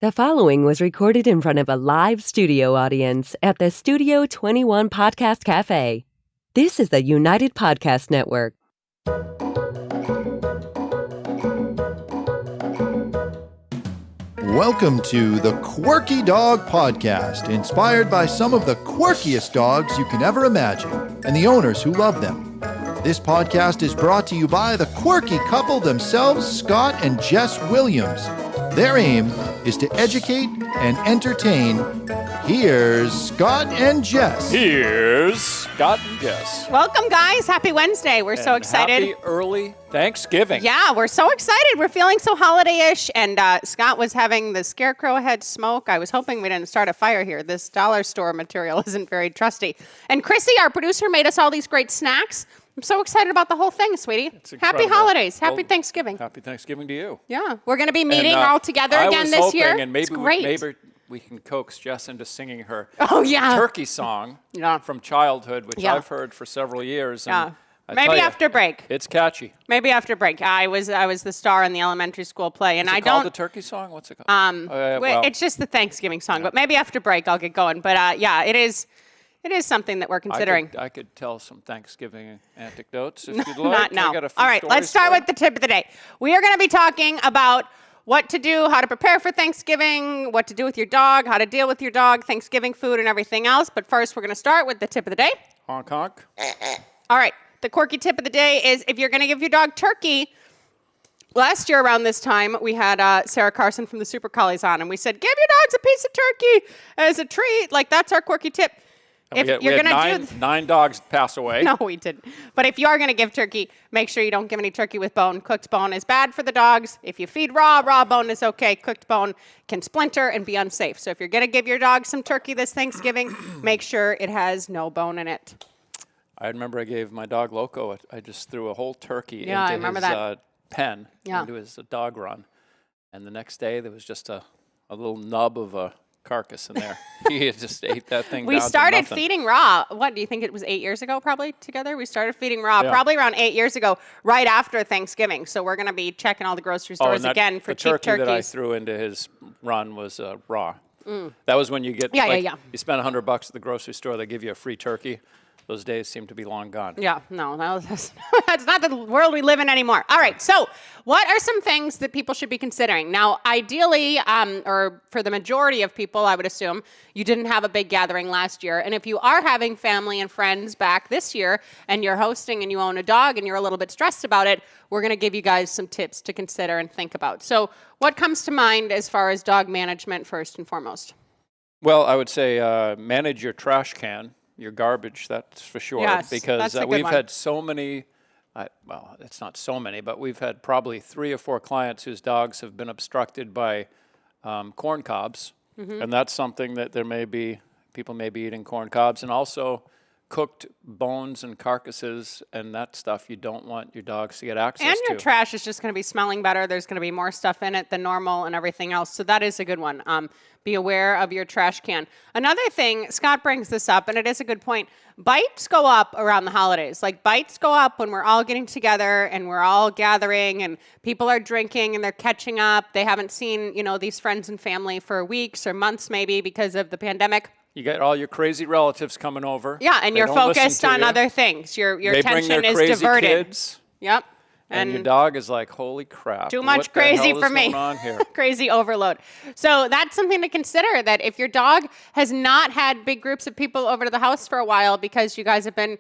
The following was recorded in front of a live studio audience at the Studio 21 Podcast Cafe. This is the United Podcast Network. Welcome to the Quirky Dog Podcast, inspired by some of the quirkiest dogs you can ever imagine and the owners who love them. This podcast is brought to you by the quirky couple themselves, Scott and Jess Williams. Their aim is to educate and entertain. Here's Scott and Jess. Here's Scott and Jess. Welcome, guys. Happy Wednesday. We're so excited. Happy early Thanksgiving. Yeah, we're so excited. We're feeling so holiday-ish. And Scott was having the scarecrow head smoke. I was hoping we didn't start a fire here. This dollar store material isn't very trusty. And Chrissy, our producer, made us all these great snacks. I'm so excited about the whole thing, sweetie. Happy holidays. Happy Thanksgiving. Happy Thanksgiving to you. Yeah. We're going to be meeting all together again this year. And maybe it's great. maybe we can coax Jess into singing her turkey song from childhood, which I've heard for several years. And maybe after break. It's catchy. Maybe after break. I was the star in the elementary school play, and Is it I called don't. the turkey song? What's it called? It's just the Thanksgiving song, but maybe after break I'll get going. But it is something that we're considering. I could tell some Thanksgiving anecdotes if you'd like. Not now. I got a few All right, let's start with the tip of the day. We are going to be talking about what to do, how to prepare for Thanksgiving, what to do with your dog, how to deal with your dog, Thanksgiving food, and everything else. But first, we're going to start with the tip of the day. Honk, honk. All right, the quirky tip of the day is if you're going to give your dog turkey. Last year around this time, we had Sarah Carson from the Super Collies on, and we said, give your dogs a piece of turkey as a treat. Like, that's our quirky tip. We had nine dogs pass away. No, we didn't. But if you are going to give turkey, make sure you don't give any turkey with bone. Cooked bone is bad for the dogs. If you feed raw bone is okay. Cooked bone can splinter and be unsafe. So if you're going to give your dog some turkey this Thanksgiving, make sure it has no bone in it. I remember I gave my dog Loco, I just threw a whole turkey into his pen, into his dog run. And the next day, there was just a little nub of a carcass in there. He just ate that thing We down started to nothing. feeding raw. What, do you think it was 8 years ago probably together? We started feeding raw probably around 8 years ago, right after Thanksgiving. So we're going to be checking all the grocery stores again for cheap turkeys. The turkey that I threw into his run was raw. That was when you get, you spend $100 at the grocery store, they give you a free turkey. Those days seem to be long gone. Yeah, no, that's not the world we live in anymore. All right, so what are some things that people should be considering? Now, ideally, or for the majority of people, I would assume, you didn't have a big gathering last year. And if you are having family and friends back this year, and you're hosting and you own a dog and you're a little bit stressed about it, we're going to give you guys some tips to consider and think about. So what comes to mind as far as dog management first and foremost? Well, I would say manage your trash can. Your garbage, that's for sure. Yes, because we've had so many, well, it's not so many, but we've had probably 3 or 4 clients whose dogs have been obstructed by corn cobs. And that's something that people may be eating corn cobs, and also cooked bones and carcasses and that stuff you don't want your dogs to get access to. And your trash is just going to be smelling better. There's going to be more stuff in it than normal and everything else. So that is a good one. Be aware of your trash can. Another thing, Scott brings this up, and it is a good point. Bites go up around the holidays. Like, bites go up when we're all getting together and we're all gathering and people are drinking and they're catching up. They haven't seen, these friends and family for weeks or months maybe because of the pandemic. You get all your crazy relatives coming over. Yeah, and you're focused on other things. Your attention is diverted. Kids. Yep. And your dog is like, holy crap. Too much crazy for me. Going on here? Crazy overload. So that's something to consider, that if your dog has not had big groups of people over to the house for a while because you guys have been,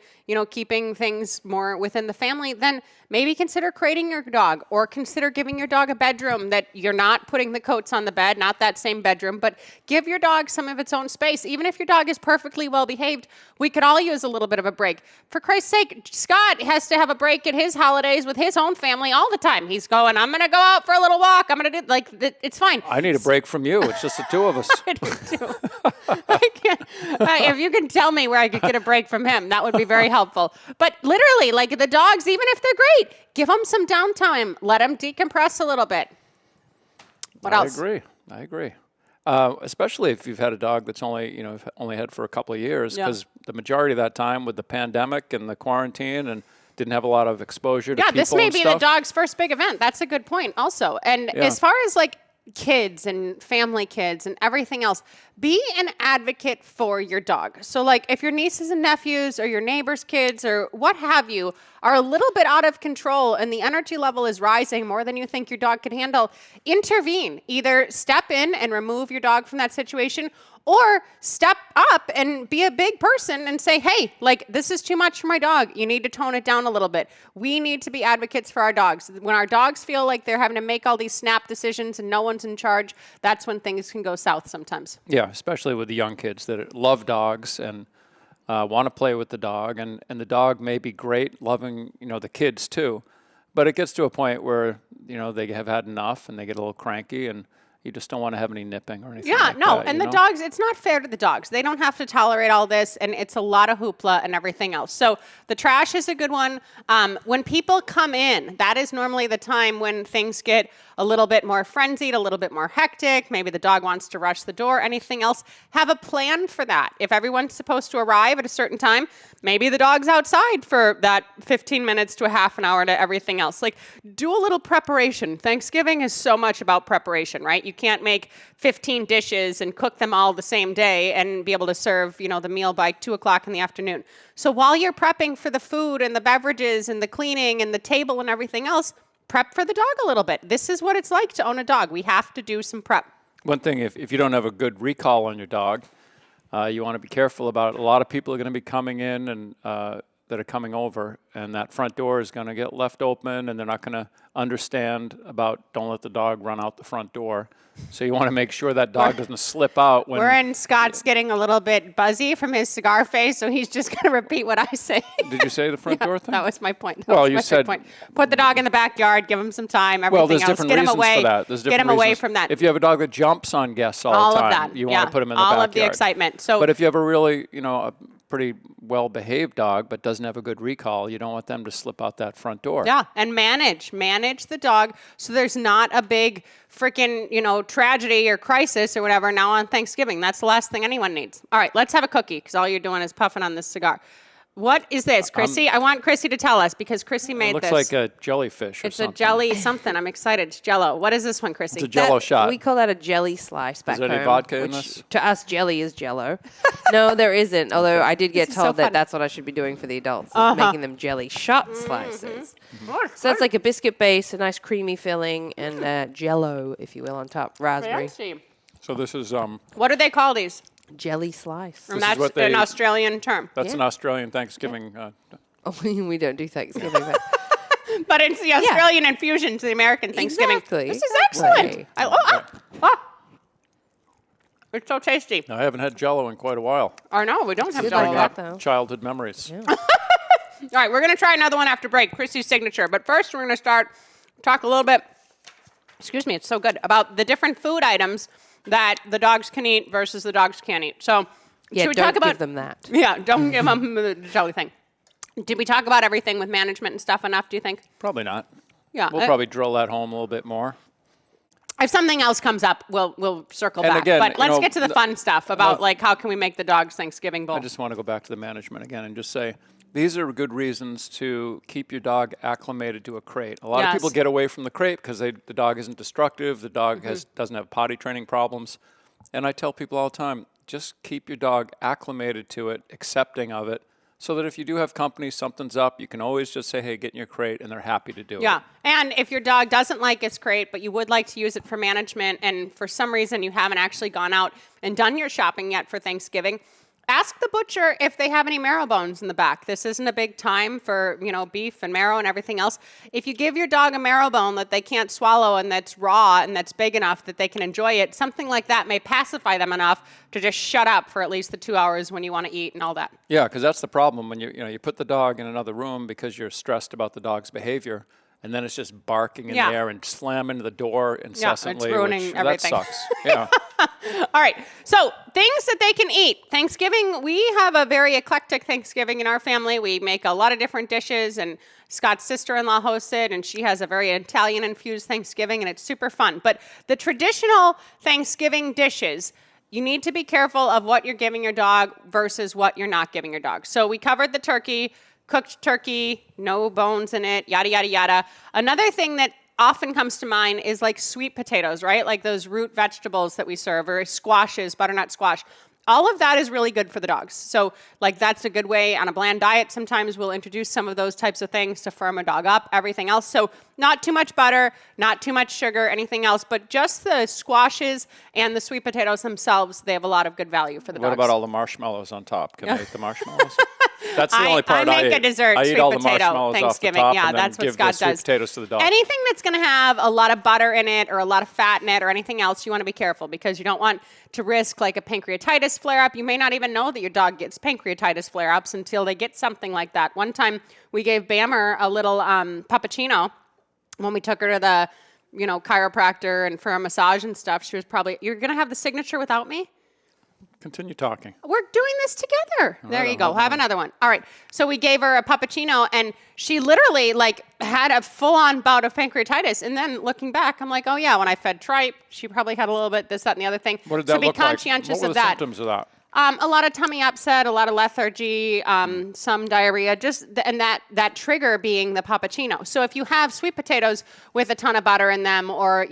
keeping things more within the family, then maybe consider crating your dog, or consider giving your dog a bedroom that you're not putting the coats on the bed, not that same bedroom, but give your dog some of its own space. Even if your dog is perfectly well behaved, we could all use a little bit of a break. For Christ's sake, Scott has to have a break at his holidays with his own family all the time. He's going, I'm going to go out for a little walk. I'm going to do, it's fine. I need a break from you. It's just the two of us. I do too. If you can tell me where I could get a break from him, that would be very helpful. But literally, like the dogs, even if they're great, give them some downtime. Let them decompress a little bit. What else? I agree. Especially if you've had a dog that's only had for a couple of years, because the majority of that time with the pandemic and the quarantine and didn't have a lot of exposure to people and stuff. Yeah, this may be the dog's first big event. That's a good point also. And as far as like kids and family kids and everything else, be an advocate for your dog. So like if your nieces and nephews or your neighbors' kids or what have you are a little bit out of control and the energy level is rising more than you think your dog can handle, intervene. Either step in and remove your dog from that situation, or step up and be a big person and say, hey, like, this is too much for my dog. You need to tone it down a little bit. We need to be advocates for our dogs. When our dogs feel like they're having to make all these snap decisions and no one's in charge, that's when things can go south sometimes. Yeah, especially with the young kids that love dogs and want to play with the dog. And the dog may be great, loving, the kids too. But it gets to a point where, they have had enough and they get a little cranky and you just don't want to have any nipping or anything like that. And the dogs, it's not fair to the dogs. They don't have to tolerate all this, and it's a lot of hoopla and everything else. So the trash is a good one. When people come in, that is normally the time when things get a little bit more frenzied, a little bit more hectic. Maybe the dog wants to rush the door, anything else. Have a plan for that. If everyone's supposed to arrive at a certain time, maybe the dog's outside for that 15 minutes to a half an hour to everything else. Like, do a little preparation. Thanksgiving is so much about preparation, right? You can't make 15 dishes and cook them all the same day and be able to serve, the meal by 2 o'clock in the afternoon. So while you're prepping for the food and the beverages and the cleaning and the table and everything else, prep for the dog a little bit. This is what it's like to own a dog. We have to do some prep. One thing, if you don't have a good recall on your dog, you want to be careful about it. A lot of people are going to be coming in and that are coming over, and that front door is going to get left open, and they're not going to understand about don't let the dog run out the front door. So you want to make sure that dog doesn't slip out. We're in Scott's getting a little bit buzzy from his cigar face, so he's just going to repeat what I say. Did you say the front door thing? That was my point. You said point. Put the dog in the backyard, give him some time, everything there's else. Different Get him reasons away. For that. There's different Get him reasons. away from that. If you have a dog that jumps on guests all the time, of that. you want to put him in the backyard. All of the excitement. So, but if you have a really, a pretty well-behaved dog but doesn't have a good recall, you don't want them to slip out that front door. Yeah, and manage the dog so there's not a big freaking, tragedy or crisis or whatever now on Thanksgiving. That's the last thing anyone needs. All right, let's have a cookie because all you're doing is puffing on this cigar. What is this, Chrissy? I want Chrissy to tell us because Chrissy made this. It looks like a jellyfish or something. It's a jelly something. I'm excited. It's Jell-O. What is this one, Chrissy? It's a Jell-O shot. We call that a jelly slice back home. Is there any vodka in this? To us, jelly is Jell-O. No, there isn't. Although I did get told that that's what I should be doing for the adults, is making them jelly shot slices. So that's like a biscuit base, a nice creamy filling, and Jell-O, if you will, on top. Raspberry. Fancy. So this is what do they call these? Jelly slice. And that's an Australian term. That's an Australian Thanksgiving. We don't do Thanksgiving. But it's the Australian infusion to the American Thanksgiving. Exactly. This is excellent. It's so tasty. I haven't had Jell-O in quite a while. I know, we don't have Good Jell-O. like that, though. Childhood memories. Yeah. All right, we're going to try another one after break, Chrissy's signature. But first, we're going to talk a little bit, it's so good, about the different food items that the dogs can eat versus the dogs can't eat. So, should we talk about... give them that. Yeah, don't give them the jelly thing. Did we talk about everything with management and stuff enough, do you think? Probably not. Yeah. We'll probably drill that home a little bit more. If something else comes up, we'll circle And back. again, but let's get to the fun stuff about how can we make the dogs Thanksgiving bowl. I just want to go back to the management again and just say, these are good reasons to keep your dog acclimated to a crate. A lot of people get away from the crate because the dog isn't destructive, the dog doesn't have potty training problems. And I tell people all the time, just keep your dog acclimated to it, accepting of it, so that if you do have company, something's up, you can always just say, hey, get in your crate, and they're happy to do it. Yeah, and if your dog doesn't like its crate, but you would like to use it for management, and for some reason you haven't actually gone out and done your shopping yet for Thanksgiving, ask the butcher if they have any marrow bones in the back. This isn't a big time for, beef and marrow and everything else. If you give your dog a marrow bone that they can't swallow and that's raw and that's big enough that they can enjoy it, something like that may pacify them enough to just shut up for at least the 2 hours when you want to eat and all that. Yeah, because that's the problem when you put the dog in another room because you're stressed about the dog's behavior. And then it's just barking in there and slamming the door incessantly. Yeah, it's ruining everything. That sucks. Yeah. All right. So things that they can eat. Thanksgiving, we have a very eclectic Thanksgiving in our family. We make a lot of different dishes, and Scott's sister-in-law hosts it, and she has a very Italian-infused Thanksgiving, and it's super fun. But the traditional Thanksgiving dishes, you need to be careful of what you're giving your dog versus what you're not giving your dog. So we covered the turkey. Cooked turkey, no bones in it, yada, yada, yada. Another thing that often comes to mind is like sweet potatoes, right? Like those root vegetables that we serve, or squashes, butternut squash. All of that is really good for the dogs. So like that's a good way on a bland diet. Sometimes we'll introduce some of those types of things to firm a dog up, everything else. So not too much butter, not too much sugar, anything else, but just the squashes and the sweet potatoes themselves, they have a lot of good value for the dogs. What about all the marshmallows on top? Can I eat the marshmallows? That's the only part I make a dessert I eat sweet all the potato marshmallows Thanksgiving. off the top Yeah, and that's then what give Scott the sweet does. potatoes to the dog. Anything that's going to have a lot of butter in it or a lot of fat in it or anything else, you want to be careful because you don't want to risk like a pancreatitis flare-up. You may not even know that your dog gets pancreatitis flare-ups until they get something like that. One time we gave Bammer a little puppuccino when we took her to the chiropractor and for a massage and stuff. She was probably, you're going to have the signature without me? Continue talking. We're doing this together. There you go. Have another one. All right. So we gave her a puppuccino, and she literally had a full-on bout of pancreatitis. And then looking back, I'm like, oh yeah, when I fed tripe, she probably had a little bit this, that, and the other thing. What did that look like? So be conscientious what were of the that. symptoms of that? A lot of tummy upset, a lot of lethargy, some diarrhea, and that trigger being the puppuccino. So if you have sweet potatoes with a ton of butter in them, or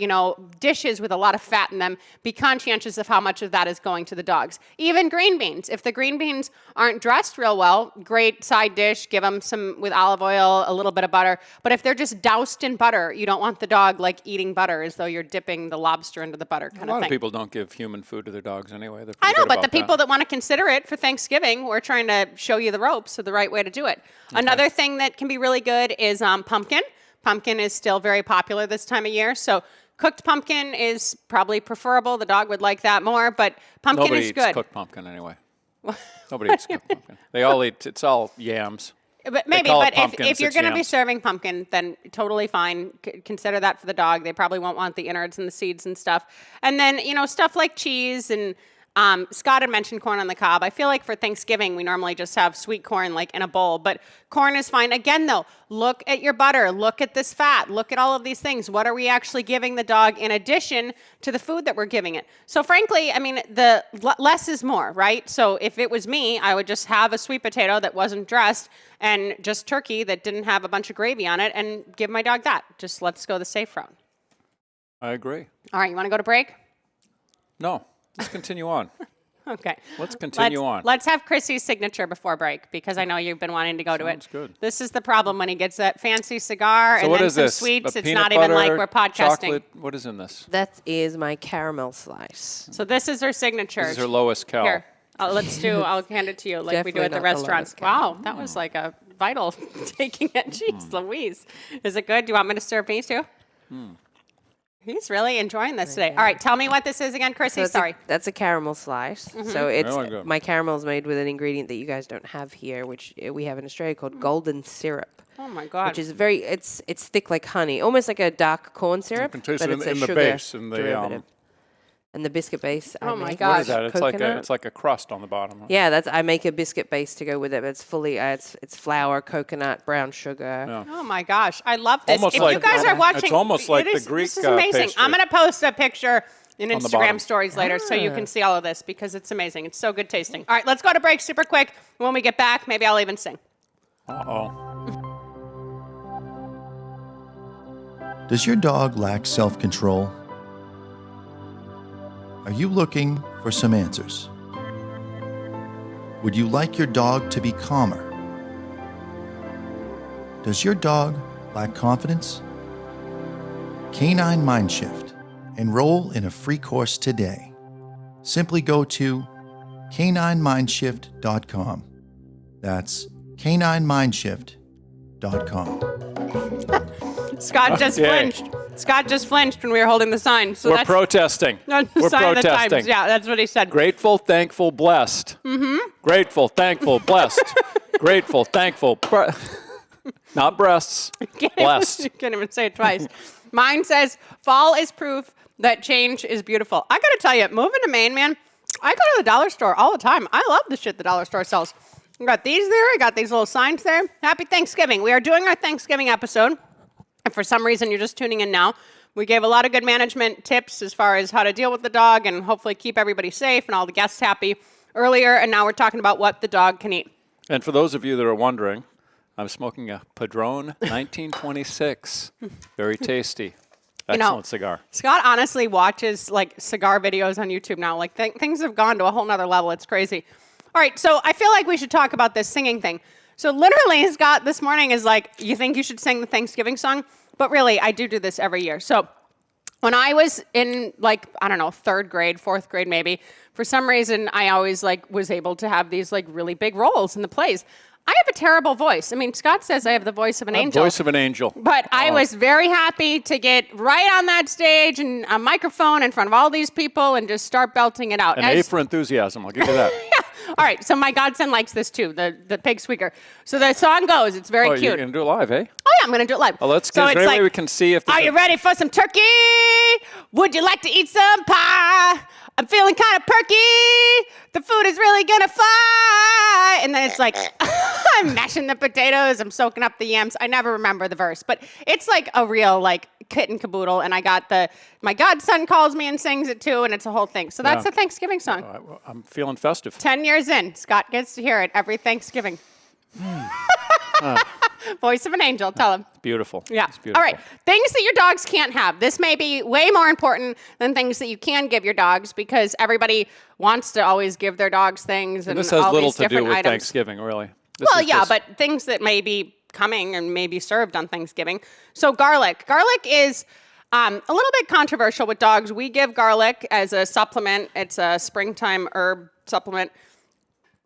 dishes with a lot of fat in them, be conscientious of how much of that is going to the dogs. Even green beans. If the green beans aren't dressed real well, great side dish. Give them some with olive oil, a little bit of butter. But if they're just doused in butter, you don't want the dog eating butter as though you're dipping the lobster into the butter kind of thing. A lot of people don't give human food to their dogs anyway. I know, but the people that want to consider it for Thanksgiving, we're trying to show you the ropes of the right way to do it. Okay. Another thing that can be really good is pumpkin. Pumpkin is still very popular this time of year, so cooked pumpkin is probably preferable. The dog would like that more, but pumpkin is good. Nobody eats cooked pumpkin anyway. Nobody eats cooked pumpkin. They all eat, it's all yams. But maybe, but if you're going to be serving pumpkin, then totally fine. Consider that for the dog. They probably won't want the innards and the seeds and stuff. And then, stuff like cheese and Scott had mentioned corn on the cob. I feel like for Thanksgiving, we normally just have sweet corn in a bowl, but corn is fine. Again, though, look at your butter, look at this fat, look at all of these things. What are we actually giving the dog in addition to the food that we're giving it? So frankly, the less is more, right? So if it was me, I would just have a sweet potato that wasn't dressed and just turkey that didn't have a bunch of gravy on it and give my dog that. Just let's go the safe route. I agree. All right, you want to go to break? No. Let's continue on. Okay. Let's continue on. Let's have Chrissy's signature before break because I know you've been wanting to go to it. Sounds good. This is the problem when he gets that fancy cigar so and then some this? sweets. A it's peanut not butter, even like we're podcasting. Chocolate. What is in this? That is my caramel slice. So this is her signature. This is her lowest cal. Here, I'll hand it to you like we do at the restaurants. Wow, that was like a vital taking it. Jeez Louise. Is it good? Do you want me to serve me too? He's really enjoying this today. All right, tell me what this is again, Chrissy. So that's a caramel slice. Mm-hmm. So it's Really good. my caramel is made with an ingredient that you guys don't have here, which we have in Australia called golden syrup. Oh my God! Which is it's thick like honey, almost like a dark corn syrup. You can taste but it it's in a the sugar base, in the derivative. And the biscuit base. Oh my make gosh. What is that? coconut. It's like a crust on the bottom. Yeah, I make a biscuit base to go with it. But it's fully it's flour, coconut, brown sugar. Yeah. Oh my gosh, I love this. Almost if like you guys are watching, it's almost like this the Greek is amazing. pastry. I'm going to post a picture in On the bottom. Instagram stories later so you can see all of this because it's amazing. It's so good tasting. All right, let's go to break super quick. When we get back, maybe I'll even sing. Uh-oh. Does your dog lack self-control? Are you looking for some answers? Would you like your dog to be calmer? Does your dog lack confidence? Canine Mindshift. Enroll in a free course today. Simply go to caninemindshift.com. That's caninemindshift.com. Scott just flinched. Scott just flinched when we were holding the sign. So We're protesting. That's the We're sign of the protesting. times. Yeah, that's what he said. Grateful, thankful, blessed. Mm-hmm. Grateful, thankful, blessed. Grateful, thankful, not breasts, blessed. You can't even say it twice. Mine says, fall is proof that change is beautiful. I got to tell you, moving to Maine, man, I go to the dollar store all the time. I love the shit the dollar store sells. I got these there. I got these little signs there. Happy Thanksgiving. We are doing our Thanksgiving episode. If for some reason you're just tuning in now, we gave a lot of good management tips as far as how to deal with the dog and hopefully keep everybody safe and all the guests happy earlier. And now we're talking about what the dog can eat. And for those of you that are wondering, I'm smoking a Padron 1926. Very tasty. Excellent cigar. Scott honestly watches like cigar videos on YouTube now. Like things have gone to a whole nother level. It's crazy. All right, so I feel like we should talk about this singing thing. So literally, Scott this morning is like, you think you should sing the Thanksgiving song? But really, I do this every year. So when I was in like, I don't know, 3rd grade, 4th grade maybe, for some reason, I always like was able to have these like really big roles in the plays. I have a terrible voice. I mean, Scott says I have the voice of an angel. Voice of an angel. But I was very happy to get right on that stage and a microphone in front of all these people and just start belting it out. An A for enthusiasm, I'll give you that. Yeah. All right, so my godson likes this too, the pig squeaker. So the song goes, it's very cute. You're going to do it live, eh? Oh, yeah, I'm going to do it live. Well, let's get so like, we can see if... Are you ready for some turkey? Would you like to eat some pie? I'm feeling kind of perky. The food is really going to fly. And then it's like, I'm mashing the potatoes. I'm soaking up the yams. I never remember the verse. But it's like a real like kit and caboodle. And I got my godson calls me and sings it too. And it's a whole thing. So that's the Thanksgiving song. I'm feeling festive. 10 years in, Scott gets to hear it every Thanksgiving. Voice of an angel, tell him. Beautiful. Yeah. It's beautiful. All right. Things that your dogs can't have. This may be way more important than things that you can give your dogs because everybody wants to always give their dogs things. And this has all little these to do with items. Thanksgiving, really. Well, yeah, but things that may be coming and may be served on Thanksgiving. So garlic. Garlic is a little bit controversial with dogs. We give garlic as a supplement. It's a springtime herb supplement.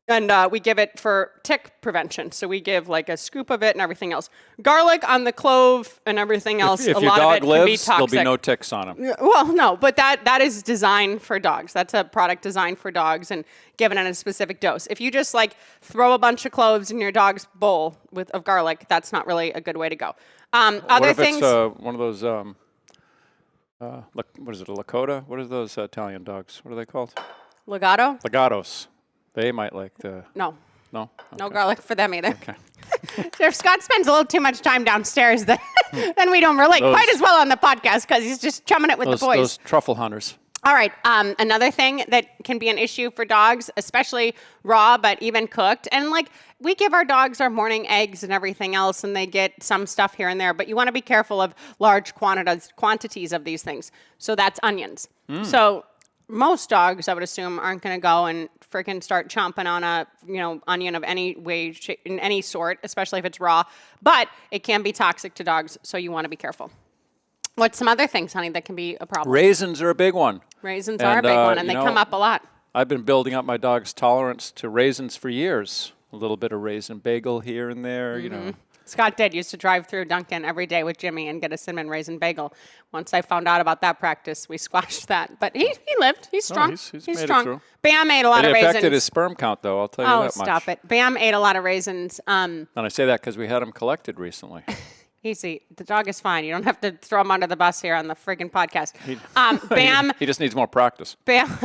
And we give it for tick prevention. So we give like a scoop of it and everything else. Garlic on the clove and everything else, if a your lot dog of it lives, can be toxic. there'll be no ticks on him. Well, no, but that is designed for dogs. That's a product designed for dogs and given in a specific dose. If you just like throw a bunch of cloves in your dog's bowl of garlic, that's not really a good way to go. Other things. It's one of those, what is it, a Lakota? What are those Italian dogs? What are they called? Legato? Legatos. They might like the... No. No? Okay. No garlic for them either. Okay. If Scott spends a little too much time downstairs, then we don't relate quite as well on the podcast because he's just chumming it with the boys. Those truffle hunters. All right. Another thing that can be an issue for dogs, especially raw, but even cooked. And like we give our dogs our morning eggs and everything else, and they get some stuff here and there. But you want to be careful of large quantities of these things. So that's onions. So most dogs, I would assume, aren't going to go and freaking start chomping on a onion of any way, shape, in any sort, especially if it's raw. But it can be toxic to dogs, so you want to be careful. What's some other things, honey, that can be a problem? Raisins are a big one. Raisins are a big one, and they come up a lot. I've been building up my dog's tolerance to raisins for years. A little bit of raisin bagel here and there, Scott used to drive through Dunkin' every day with Jimmy and get a cinnamon raisin bagel. Once I found out about that practice, we squashed that. But he lived. He's strong. He's made strong. It through. Bam ate a lot of raisins. It affected his sperm count, though. I'll tell you that much. Oh, stop it. Bam ate a lot of raisins. And I say that because we had him collected recently. Easy. The dog is fine. You don't have to throw him under the bus here on the friggin' podcast. Bam. He just needs more practice. Bam.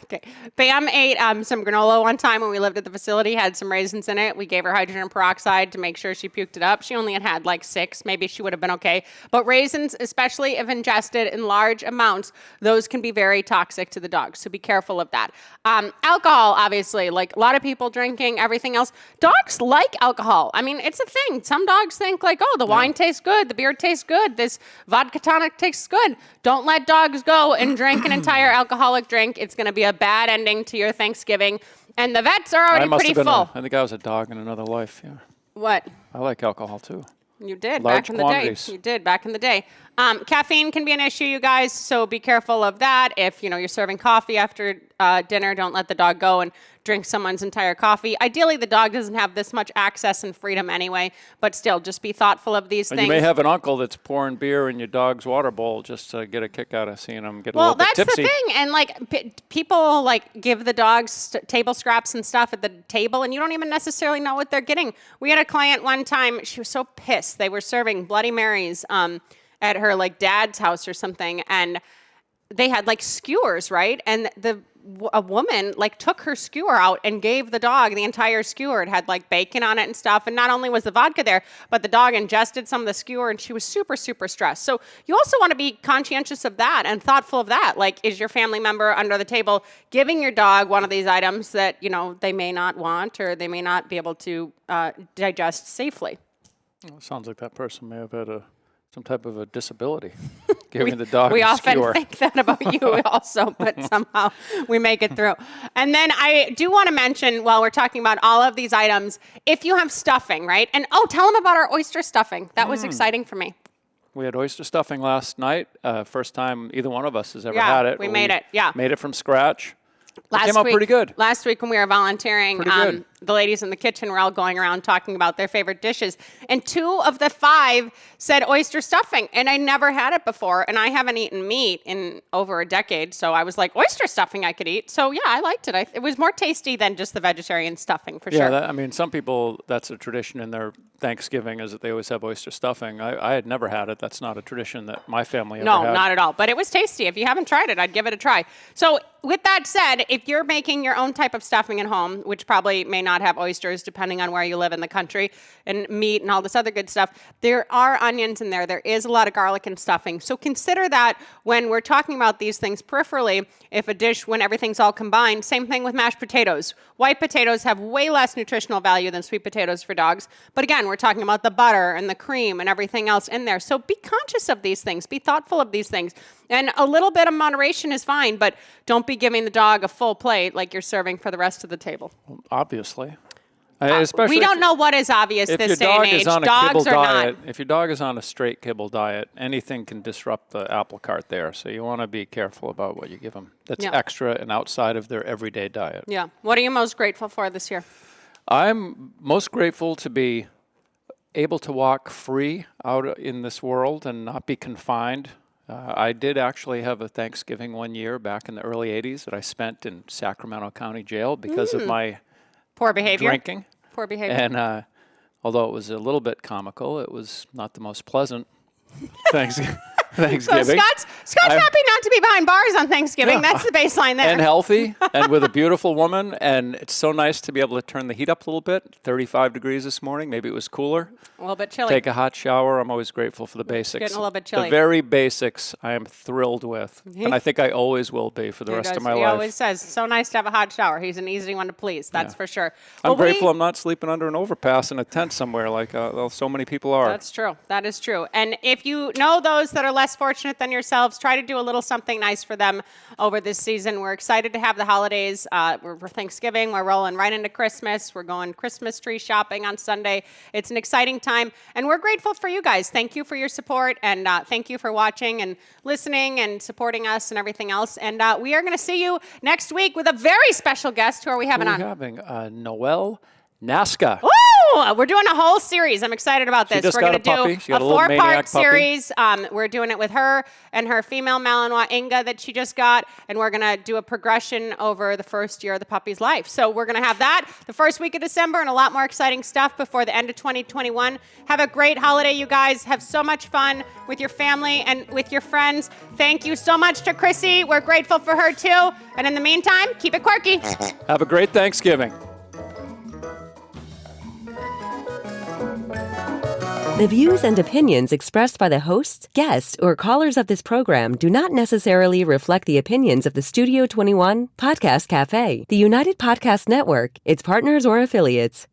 Okay. Bam ate some granola one time when we lived at the facility, had some raisins in it. We gave her hydrogen peroxide to make sure she puked it up. She only had like 6. Maybe she would have been okay. But raisins, especially if ingested in large amounts, those can be very toxic to the dog. So be careful of that. Alcohol, obviously, like a lot of people drinking, everything else. Dogs like alcohol. I mean, it's a thing. Some dogs think like, oh, the wine tastes good. The beer tastes good. This vodka tonic tastes good. Don't let dogs go and drink an entire alcoholic drink. It's going to be a bad ending to your Thanksgiving. And the vets are already pretty full. I think I was a dog in another life. Yeah. What? I like alcohol too. You did Large back in quantities. the day. You did back in the day. Caffeine can be an issue, you guys, so be careful of that. If you're serving coffee after dinner, don't let the dog go and drink someone's entire coffee. Ideally, the dog doesn't have this much access and freedom anyway, but still, just be thoughtful of these things. You may have an uncle that's pouring beer in your dog's water bowl just to get a kick out of seeing him get a little bit tipsy. Well, that's the thing. And people give the dogs table scraps and stuff at the table, and you don't even necessarily know what they're getting. We had a client one time. She was so pissed. They were serving Bloody Marys at her dad's house or something, and they had like skewers, right? And a woman like took her skewer out and gave the dog the entire skewer. It had like bacon on it and stuff. And not only was the vodka there, but the dog ingested some of the skewer and she was super, super stressed. So you also want to be conscientious of that and thoughtful of that. Like, is your family member under the table giving your dog one of these items that, you know, they may not want or they may not be able to digest safely? Well, it sounds like that person may have had some type of a disability, giving the dog we a often skewer. think that about you also, but somehow we make it through. And then I do want to mention, while we're talking about all of these items, if you have stuffing, right? And tell them about our oyster stuffing. That was exciting for me. We had oyster stuffing last night. First time either one of us has ever had it. We made it. Yeah, made it from scratch. It came out pretty good. Last week when we were volunteering, the ladies in the kitchen were all going around talking about their favorite dishes. And 2 of the 5 said oyster stuffing. And I never had it before. And I haven't eaten meat in over a decade. So I was like, oyster stuffing I could eat. So yeah, I liked it. It was more tasty than just the vegetarian stuffing for sure. Yeah, I mean, some people, that's a tradition in their Thanksgiving is that they always have oyster stuffing. I had never had it. That's not a tradition that my family ever had. No, not at all. But it was tasty. If you haven't tried it, I'd give it a try. So with that said, if you're making your own type of stuffing at home, which probably may not have oysters depending on where you live in the country, and meat and all this other good stuff, there are onions in there. There is a lot of garlic and stuffing. So consider that when we're talking about these things peripherally. If a dish, when everything's all combined, same thing with mashed potatoes. White potatoes have way less nutritional value than sweet potatoes for dogs. But again, we're talking about the butter and the cream and everything else in there. So be conscious of these things. Be thoughtful of these things. And a little bit of moderation is fine, but don't be giving the dog a full plate like you're serving for the rest of the table. Obviously. We don't know what is obvious this day and age. Dogs are not. If your dog is on a straight kibble diet, anything can disrupt the apple cart there. So you want to be careful about what you give them. That's extra and outside of their everyday diet. Yeah. What are you most grateful for this year? I'm most grateful to be able to walk free out in this world and not be confined. I did actually have a Thanksgiving one year back in the early 80s that I spent in Sacramento County Jail because of my poor behavior. Drinking. Poor behavior. And although it was a little bit comical, it was not the most pleasant Thanksgiving. So Scott's happy not to be behind bars on Thanksgiving. Yeah. That's the baseline there. And healthy and with a beautiful woman. And it's so nice to be able to turn the heat up a little bit. 35 degrees this morning. Maybe it was cooler. A little bit chilly. Take a hot shower. I'm always grateful for the basics. Getting a little bit chilly. The very basics I am thrilled with. And I think I always will be for the rest of my life. He always says, so nice to have a hot shower. He's an easy one to please. That's for sure. I'm grateful I'm not sleeping under an overpass in a tent somewhere like so many people are. That's true. That is true. And if you know those that are less fortunate than yourselves, try to do a little something nice for them over this season. We're excited to have the holidays. We're for Thanksgiving. We're rolling right into Christmas. We're going Christmas tree shopping on Sunday. It's an exciting time, and we're grateful for you guys. Thank you for your support, and thank you for watching and listening and supporting us and everything else. And we are going to see you next week with a very special guest. Who are we having on? We're having Noelle Nasca. Woo! We're doing a whole series. I'm excited about this. We're going to do a 4-part series. We're doing it with her and her female Malinois Inga that she just got, and we're going to do a progression over the first year of the puppy's life. So we're going to have that the first week of December and a lot more exciting stuff before the end of 2021. Have a great holiday, you guys. Have so much fun with your family and with your friends. Thank you so much to Chrissy. We're grateful for her, too. And in the meantime, keep it quirky. Have a great Thanksgiving. The views and opinions expressed by the hosts, guests, or callers of this program do not necessarily reflect the opinions of the Studio 21 Podcast Cafe, the United Podcast Network, its partners, or affiliates.